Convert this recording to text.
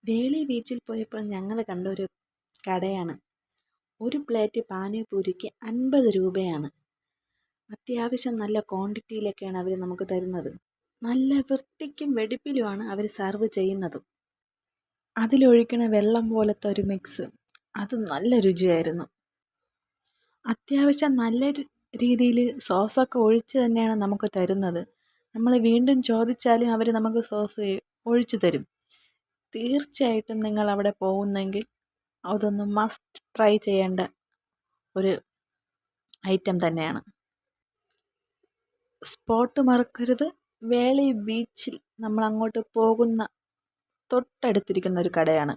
വേളി ബീച്ചിൽ പോയപ്പോൾ ഞങ്ങൾ കണ്ട ഒരു കടയാണ്. ഒരു പ്ലേറ്റ് പാനിപൂരിക്ക് 50 രൂപയാണ്. അത്യാവശ്യം നല്ല ക്വാണ്ടിറ്റിയിലൊക്കെയാണ് അവർ നമുക്ക് തരുന്നത്. നല്ല വൃത്തിക്കും വെടിപ്പിലുമാണ് അവർ സർവ് ചെയ്യുന്നതും. അതിലൊഴിക്കണ വെള്ളം പോലത്തെ ഒരു മിക്സ്, അതും നല്ല രുചിയായിരുന്നു. അത്യാവശ്യം നല്ല രീതിയിൽ സോസൊക്കെ ഒഴിച്ച് തന്നെയാണ് നമുക്ക് തരുന്നത്. നമ്മൾ വീണ്ടും ചോദിച്ചാലും അവർ നമുക്ക് സോസ് ഒഴിച്ചു തരും. തീർച്ചയായിട്ടും നിങ്ങൾ അവിടെ പോകുന്നെങ്കിൽ അതൊന്ന് മസ്റ്റ് ട്രൈ ചെയ്യേണ്ട ഒരു ഐറ്റം തന്നെയാണ്. സ്പോട്ട് മറക്കരുത്. വേളി ബീച്ചിൽ നമ്മൾ അങ്ങോട്ട് പോകുന്ന തൊട്ടടുത്തിരിക്കുന്ന ഒരു കടയാണ്.